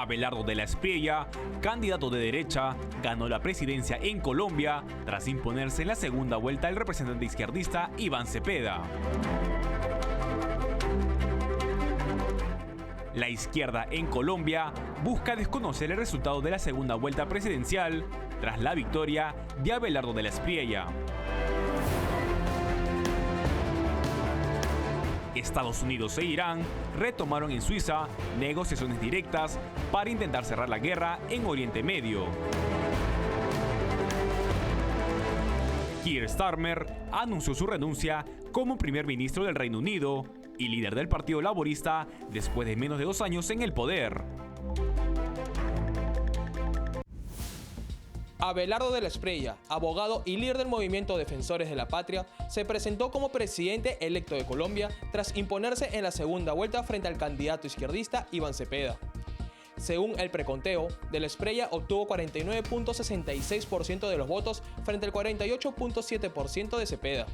Abelardo de la Espriella, candidato de derecha, ganó la presidencia en Colombia tras imponerse en la segunda vuelta el representante izquierdista Iván Cepeda. La izquierda en Colombia busca desconocer el resultado de la segunda vuelta presidencial tras la victoria de Abelardo de la Espriella. Estados Unidos e Irán retomaron en Suiza negociaciones directas para intentar cerrar la guerra en Oriente Medio. Keir Starmer anunció su renuncia como primer ministro del Reino Unido y líder del Partido Laborista después de menos de 2 años en el poder. Abelardo de la Espriella, abogado y líder del movimiento Defensores de la Patria, se presentó como presidente electo de Colombia tras imponerse en la segunda vuelta frente al candidato izquierdista Iván Cepeda. Según el preconteo, de la Espriella obtuvo 49.66% de los votos frente al 48.7% de Cepeda.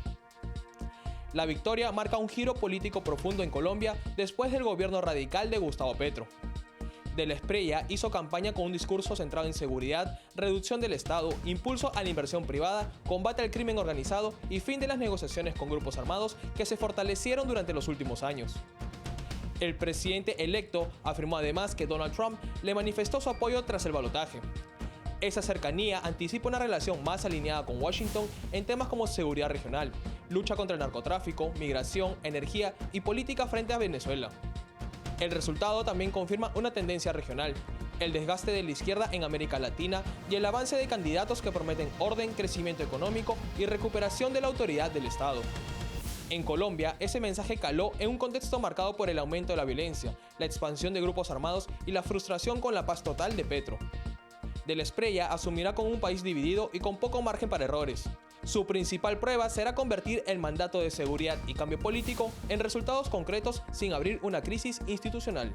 La victoria marca un giro político profundo en Colombia después del gobierno radical de Gustavo Petro. De la Espriella hizo campaña con un discurso centrado en seguridad, reducción del Estado, impulso a la inversión privada, combate al crimen organizado y fin de las negociaciones con grupos armados que se fortalecieron durante los últimos años. El presidente electo afirmó además que Donald Trump le manifestó su apoyo tras el balotaje. Esa cercanía anticipa una relación más alineada con Washington en temas como seguridad regional, lucha contra el narcotráfico, migración, energía y política frente a Venezuela. El resultado también confirma una tendencia regional, el desgaste de la izquierda en América Latina y el avance de candidatos que prometen orden, crecimiento económico y recuperación de la autoridad del Estado. En Colombia, ese mensaje caló en un contexto marcado por el aumento de la violencia, la expansión de grupos armados y la frustración con la paz total de Petro. De la Espriella asumirá con un país dividido y con poco margen para errores. Su principal prueba será convertir el mandato de seguridad y cambio político en resultados concretos sin abrir una crisis institucional.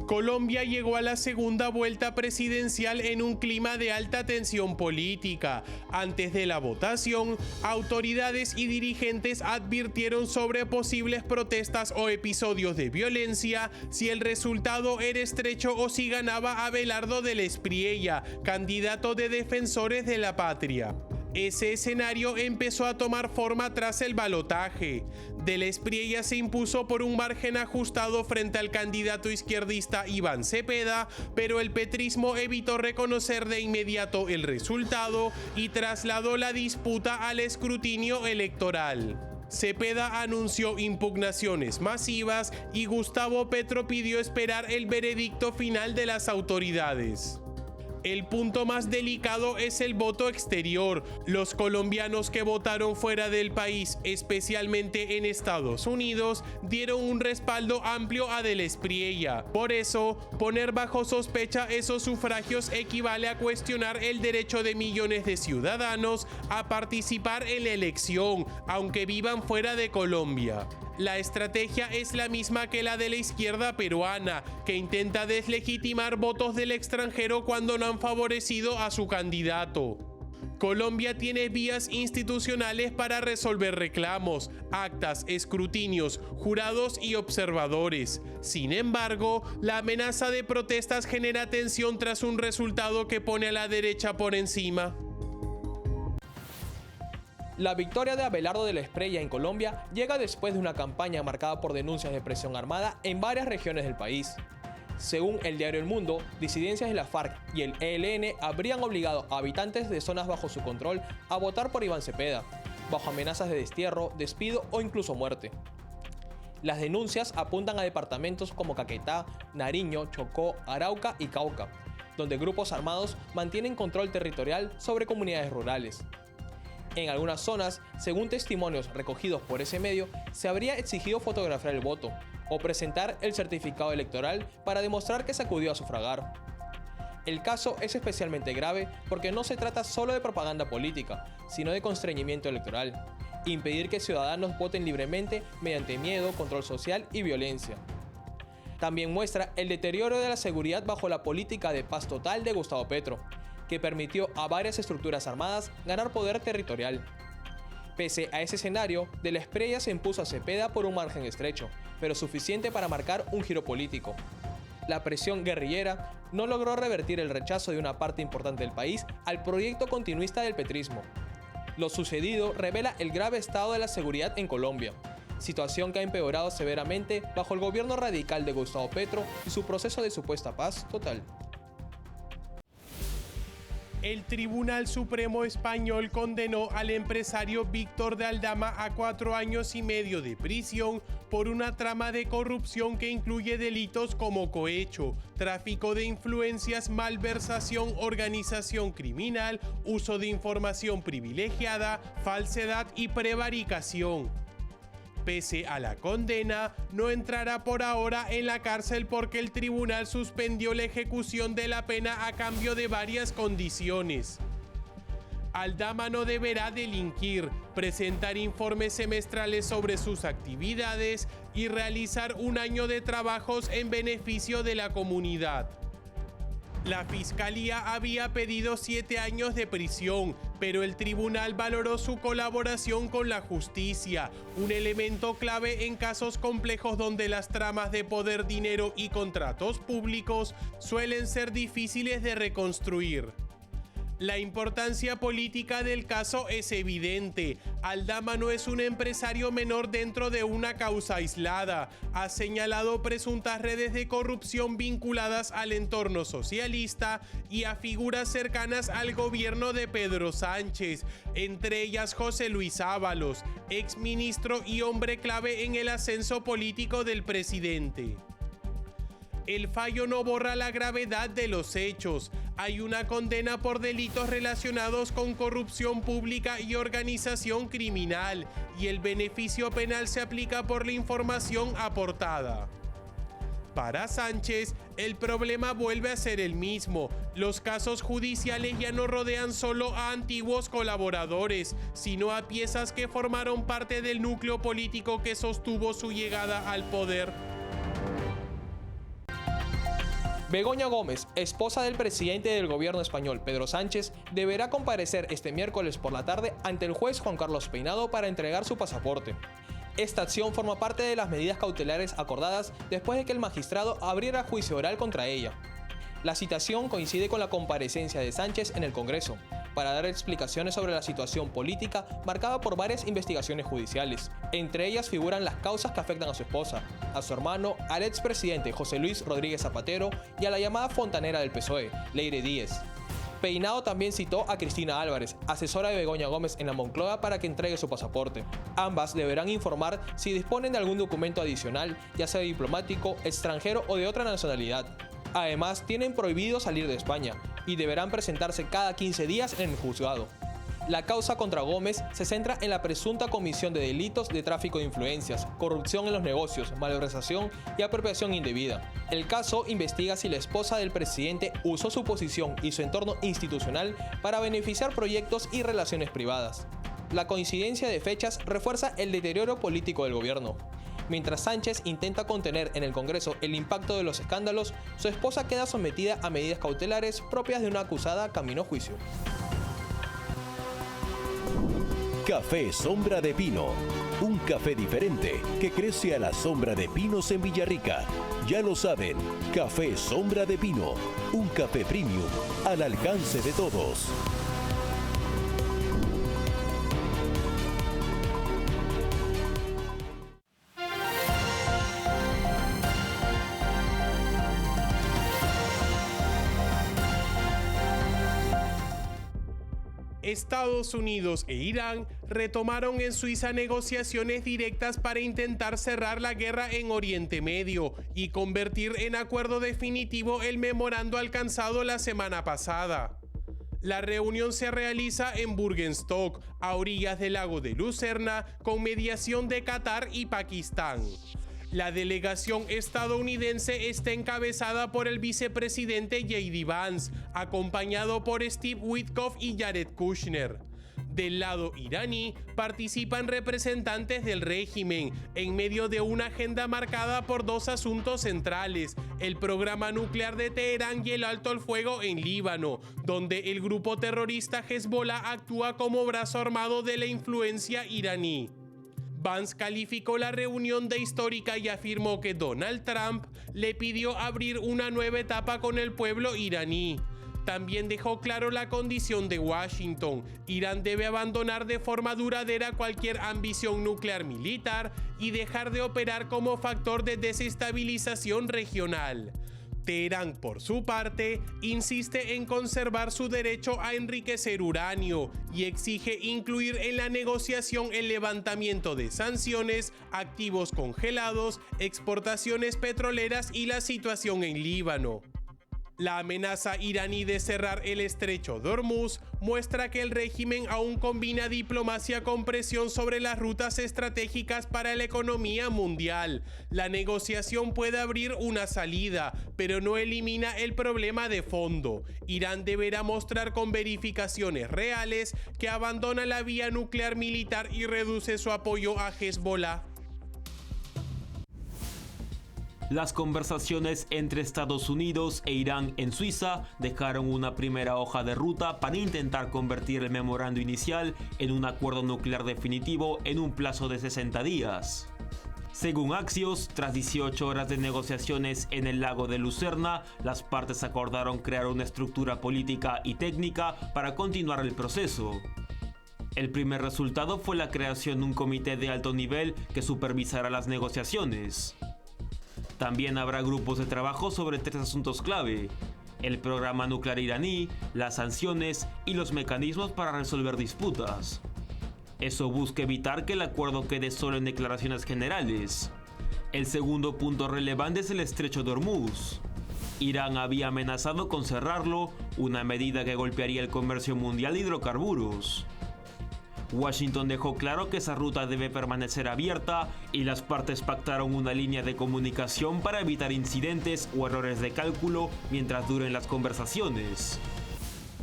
Colombia llegó a la segunda vuelta presidencial en un clima de alta tensión política. Antes de la votación, autoridades y dirigentes advirtieron sobre posibles protestas o episodios de violencia si el resultado era estrecho o si ganaba Abelardo de la Espriella, candidato de Defensores de la Patria. Ese escenario empezó a tomar forma tras el balotaje. De la Espriella se impuso por un margen ajustado frente al candidato izquierdista Iván Cepeda, pero el petrismo evitó reconocer de inmediato el resultado y trasladó la disputa al escrutinio electoral. Cepeda anunció impugnaciones masivas y Gustavo Petro pidió esperar el veredicto final de las autoridades. El punto más delicado es el voto exterior. Los colombianos que votaron fuera del país, especialmente en Estados Unidos, dieron un respaldo amplio a de la Espriella. Por eso, poner bajo sospecha esos sufragios equivale a cuestionar el derecho de millones de ciudadanos a participar en la elección, aunque vivan fuera de Colombia. La estrategia es la misma que la de la izquierda peruana, que intenta deslegitimar votos del extranjero cuando no han favorecido a su candidato. Colombia tiene vías institucionales para resolver reclamos, actas, escrutinios, jurados y observadores. Sin embargo, la amenaza de protestas genera tensión tras un resultado que pone a la derecha por encima. La victoria de Abelardo de la Espriella en Colombia llega después de una campaña marcada por denuncias de presión armada en varias regiones del país. Según el diario El Mundo, disidencias de la FARC y el ELN habrían obligado a habitantes de zonas bajo su control a votar por Iván Cepeda, bajo amenazas de destierro, despido o incluso muerte. Las denuncias apuntan a departamentos como Caquetá, Nariño, Chocó, Arauca y Cauca, donde grupos armados mantienen control territorial sobre comunidades rurales. En algunas zonas, según testimonios recogidos por ese medio, se habría exigido fotografiar el voto o presentar el certificado electoral para demostrar que se acudió a sufragar. El caso es especialmente grave porque no se trata solo de propaganda política, sino de constreñimiento electoral, impedir que ciudadanos voten libremente mediante miedo, control social y violencia. También muestra el deterioro de la seguridad bajo la política de paz total de Gustavo Petro, que permitió a varias estructuras armadas ganar poder territorial. Pese a ese escenario, De la Espriella se impuso a Cepeda por un margen estrecho, pero suficiente para marcar un giro político. La presión guerrillera no logró revertir el rechazo de una parte importante del país al proyecto continuista del petrismo. Lo sucedido revela el grave estado de la seguridad en Colombia, situación que ha empeorado severamente bajo el gobierno radical de Gustavo Petro y su proceso de supuesta paz total. El Tribunal Supremo Español condenó al empresario Víctor de Aldama a 4 años y medio de prisión por una trama de corrupción que incluye delitos como cohecho, tráfico de influencias, malversación, organización criminal, uso de información privilegiada, falsedad y prevaricación. Pese a la condena, no entrará por ahora en la cárcel porque el tribunal suspendió la ejecución de la pena a cambio de varias condiciones. Aldama no deberá delinquir, presentar informes semestrales sobre sus actividades y realizar un año de trabajos en beneficio de la comunidad. La fiscalía había pedido 7 años de prisión, pero el tribunal valoró su colaboración con la justicia, un elemento clave en casos complejos donde las tramas de poder, dinero y contratos públicos suelen ser difíciles de reconstruir. La importancia política del caso es evidente. Aldama no es un empresario menor dentro de una causa aislada. Ha señalado presuntas redes de corrupción vinculadas al entorno socialista y a figuras cercanas al gobierno de Pedro Sánchez, entre ellas José Luis Ábalos, exministro y hombre clave en el ascenso político del presidente. El fallo no borra la gravedad de los hechos. Hay una condena por delitos relacionados con corrupción pública y organización criminal, y el beneficio penal se aplica por la información aportada. Para Sánchez, el problema vuelve a ser el mismo. Los casos judiciales ya no rodean solo a antiguos colaboradores, sino a piezas que formaron parte del núcleo político que sostuvo su llegada al poder. Begoña Gómez, esposa del presidente del gobierno español Pedro Sánchez, deberá comparecer este miércoles por la tarde ante el juez Juan Carlos Peinado para entregar su pasaporte. Esta acción forma parte de las medidas cautelares acordadas después de que el magistrado abriera juicio oral contra ella. La citación coincide con la comparecencia de Sánchez en el Congreso, para dar explicaciones sobre la situación política marcada por varias investigaciones judiciales. Entre ellas figuran las causas que afectan a su esposa, a su hermano, al expresidente José Luis Rodríguez Zapatero y a la llamada fontanera del PSOE, Leire Díez. Peinado también citó a Cristina Álvarez, asesora de Begoña Gómez en la Moncloa, para que entregue su pasaporte. Ambas deberán informar si disponen de algún documento adicional, ya sea diplomático, extranjero o de otra nacionalidad. Además, tienen prohibido salir de España y deberán presentarse cada 15 días en el juzgado. La causa contra Gómez se centra en la presunta comisión de delitos de tráfico de influencias, corrupción en los negocios, malversación y apropiación indebida. El caso investiga si la esposa del presidente usó su posición y su entorno institucional para beneficiar proyectos y relaciones privadas. La coincidencia de fechas refuerza el deterioro político del gobierno. Mientras Sánchez intenta contener en el Congreso el impacto de los escándalos, su esposa queda sometida a medidas cautelares propias de una acusada camino a juicio. Café Sombra de Pino, un café diferente que crece a la sombra de pinos en Villarrica. Ya lo saben, Café Sombra de Pino, un café premium al alcance de todos. Estados Unidos e Irán retomaron en Suiza negociaciones directas para intentar cerrar la guerra en Oriente Medio y convertir en acuerdo definitivo el memorando alcanzado la semana pasada. La reunión se realiza en Bürgenstock, a orillas del lago de Lucerna, con mediación de Qatar y Pakistán. La delegación estadounidense está encabezada por el vicepresidente J.D. Vance, acompañado por Steve Witkoff y Jared Kushner. Del lado iraní participan representantes del régimen en medio de una agenda marcada por dos asuntos centrales: el programa nuclear de Teherán y el alto al fuego en Líbano, donde el grupo terrorista Hezbollah actúa como brazo armado de la influencia iraní. Vance calificó la reunión de histórica y afirmó que Donald Trump le pidió abrir una nueva etapa con el pueblo iraní. También dejó claro la condición de Washington: Irán debe abandonar de forma duradera cualquier ambición nuclear militar y dejar de operar como factor de desestabilización regional. Teherán, por su parte, insiste en conservar su derecho a enriquecer uranio y exige incluir en la negociación el levantamiento de sanciones, activos congelados, exportaciones petroleras y la situación en Líbano. La amenaza iraní de cerrar el estrecho de Hormuz muestra que el régimen aún combina diplomacia con presión sobre las rutas estratégicas para la economía mundial. La negociación puede abrir una salida, pero no elimina el problema de fondo. Irán deberá mostrar con verificaciones reales que abandona la vía nuclear militar y reduce su apoyo a Hezbollah. Las conversaciones entre Estados Unidos e Irán en Suiza dejaron una primera hoja de ruta para intentar convertir el memorando inicial en un acuerdo nuclear definitivo en un plazo de 60 días. Según Axios, tras 18 horas de negociaciones en el lago de Lucerna, las partes acordaron crear una estructura política y técnica para continuar el proceso. El primer resultado fue la creación de un comité de alto nivel que supervisará las negociaciones. También habrá grupos de trabajo sobre 3 asuntos clave: el programa nuclear iraní, las sanciones y los mecanismos para resolver disputas. Eso busca evitar que el acuerdo quede solo en declaraciones generales. El segundo punto relevante es el estrecho de Hormuz. Irán había amenazado con cerrarlo, una medida que golpearía el comercio mundial de hidrocarburos. Washington dejó claro que esa ruta debe permanecer abierta y las partes pactaron una línea de comunicación para evitar incidentes o errores de cálculo mientras duren las conversaciones.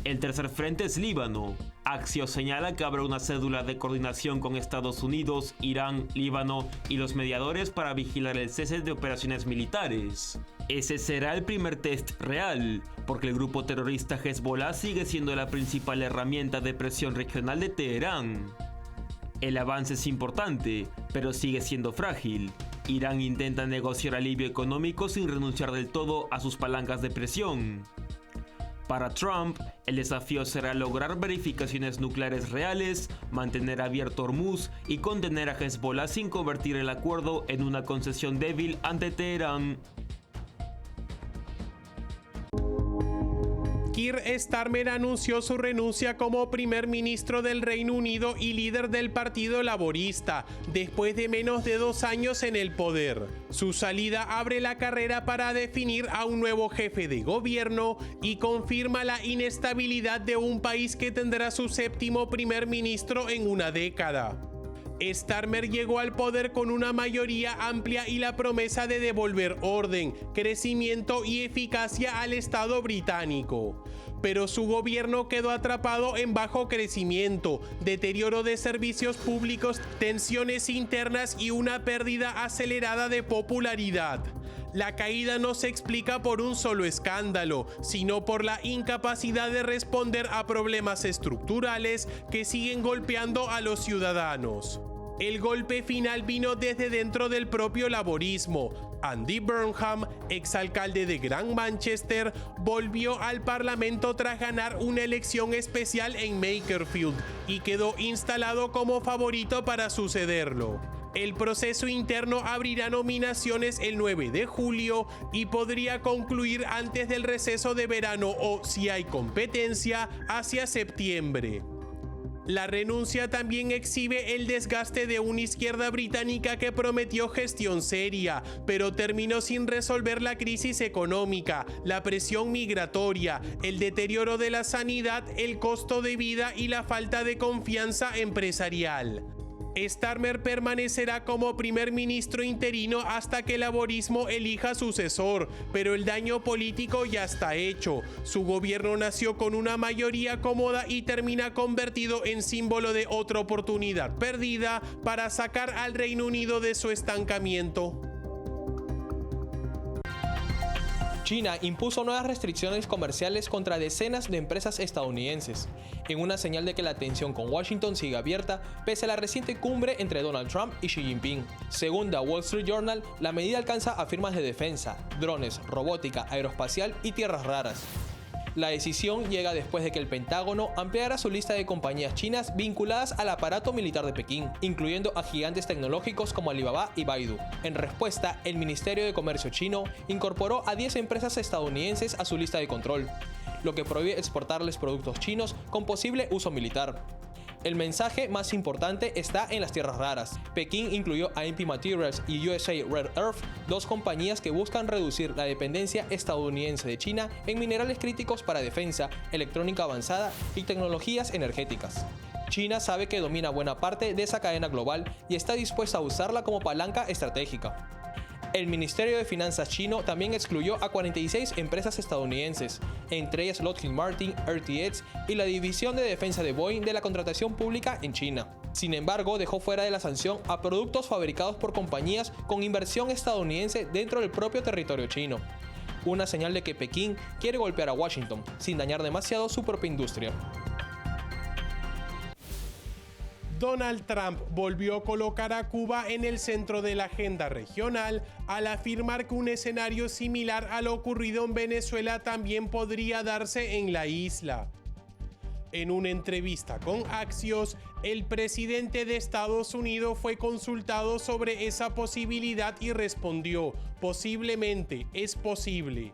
El tercer frente es Líbano. Axios señala que habrá una cédula de coordinación con Estados Unidos, Irán, Líbano y los mediadores para vigilar el cese de operaciones militares. Ese será el primer test real, porque el grupo terrorista Hezbollah sigue siendo la principal herramienta de presión regional de Teherán. El avance es importante, pero sigue siendo frágil. Irán intenta negociar alivio económico sin renunciar del todo a sus palancas de presión. Para Trump, el desafío será lograr verificaciones nucleares reales, mantener abierto Hormuz y contener a Hezbollah sin convertir el acuerdo en una concesión débil ante Teherán. Keir Starmer anunció su renuncia como primer ministro del Reino Unido y líder del Partido Laborista, después de menos de 2 años en el poder. Su salida abre la carrera para definir a un nuevo jefe de gobierno y confirma la inestabilidad de un país que tendrá su 7º primer ministro en una década. Starmer llegó al poder con una mayoría amplia y la promesa de devolver orden, crecimiento y eficacia al Estado británico. Pero su gobierno quedó atrapado en bajo crecimiento, deterioro de servicios públicos, tensiones internas y una pérdida acelerada de popularidad. La caída no se explica por un solo escándalo, sino por la incapacidad de responder a problemas estructurales que siguen golpeando a los ciudadanos. El golpe final vino desde dentro del propio laborismo. Andy Burnham, exalcalde de Gran Manchester, volvió al Parlamento tras ganar una elección especial en Makerfield y quedó instalado como favorito para sucederlo. El proceso interno abrirá nominaciones el 9 de julio y podría concluir antes del receso de verano o, si hay competencia, hacia septiembre. La renuncia también exhibe el desgaste de una izquierda británica que prometió gestión seria, pero terminó sin resolver la crisis económica, la presión migratoria, el deterioro de la sanidad, el costo de vida y la falta de confianza empresarial. Starmer permanecerá como primer ministro interino hasta que el laborismo elija sucesor, pero el daño político ya está hecho. Su gobierno nació con una mayoría cómoda y termina convertido en símbolo de otra oportunidad perdida para sacar al Reino Unido de su estancamiento. China impuso nuevas restricciones comerciales contra decenas de empresas estadounidenses, en una señal de que la tensión con Washington sigue abierta pese a la reciente cumbre entre Donald Trump y Xi Jinping. Según The Wall Street Journal, la medida alcanza a firmas de defensa, drones, robótica, aeroespacial y tierras raras. La decisión llega después de que el Pentágono ampliara su lista de compañías chinas vinculadas al aparato militar de Pekín, incluyendo a gigantes tecnológicos como Alibaba y Baidu. En respuesta, el Ministerio de Comercio chino incorporó a 10 empresas estadounidenses a su lista de control, lo que prohíbe exportarles productos chinos con posible uso militar. El mensaje más importante está en las tierras raras. Pekín incluyó a MP Materials y USA Rare Earth, dos compañías que buscan reducir la dependencia estadounidense de China en minerales críticos para defensa, electrónica avanzada y tecnologías energéticas. China sabe que domina buena parte de esa cadena global y está dispuesta a usarla como palanca estratégica. El Ministerio de Finanzas chino también excluyó a 46 empresas estadounidenses, entre ellas Lockheed Martin, RTX y la División de Defensa de Boeing de la contratación pública en China. Sin embargo, dejó fuera de la sanción a productos fabricados por compañías con inversión estadounidense dentro del propio territorio chino. Una señal de que Pekín quiere golpear a Washington, sin dañar demasiado su propia industria. Donald Trump volvió a colocar a Cuba en el centro de la agenda regional al afirmar que un escenario similar a lo ocurrido en Venezuela también podría darse en la isla. En una entrevista con Axios, el presidente de Estados Unidos fue consultado sobre esa posibilidad y respondió: posiblemente, es posible.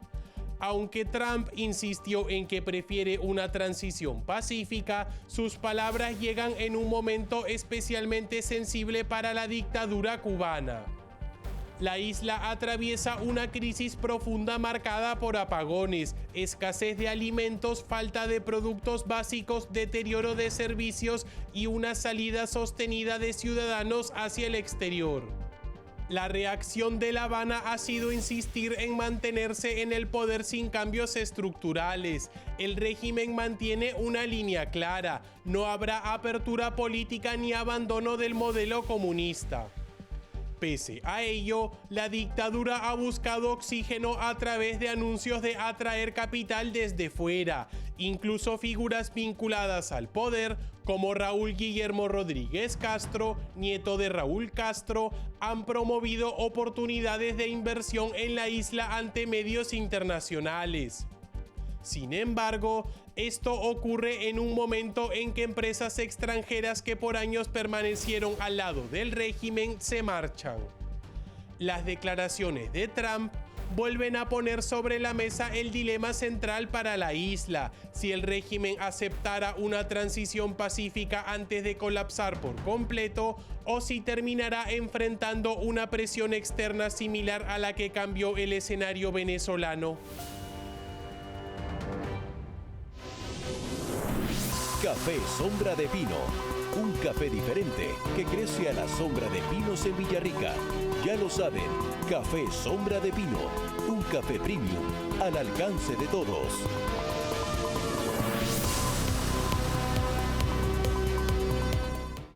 Aunque Trump insistió en que prefiere una transición pacífica, sus palabras llegan en un momento especialmente sensible para la dictadura cubana. La isla atraviesa una crisis profunda marcada por apagones, escasez de alimentos, falta de productos básicos, deterioro de servicios y una salida sostenida de ciudadanos hacia el exterior. La reacción de La Habana ha sido insistir en mantenerse en el poder sin cambios estructurales. El régimen mantiene una línea clara: no habrá apertura política ni abandono del modelo comunista. Pese a ello, la dictadura ha buscado oxígeno a través de anuncios de atraer capital desde fuera. Incluso figuras vinculadas al poder, como Raúl Guillermo Rodríguez Castro, nieto de Raúl Castro, han promovido oportunidades de inversión en la isla ante medios internacionales. Sin embargo, esto ocurre en un momento en que empresas extranjeras que por años permanecieron al lado del régimen se marchan. Las declaraciones de Trump vuelven a poner sobre la mesa el dilema central para la isla: si el régimen aceptara una transición pacífica antes de colapsar por completo, o si terminará enfrentando una presión externa similar a la que cambió el escenario venezolano. Café Sombra de Pino, un café diferente que crece a la sombra de pinos en Villarrica. Ya lo saben, Café Sombra de Pino, un café premium al alcance de todos.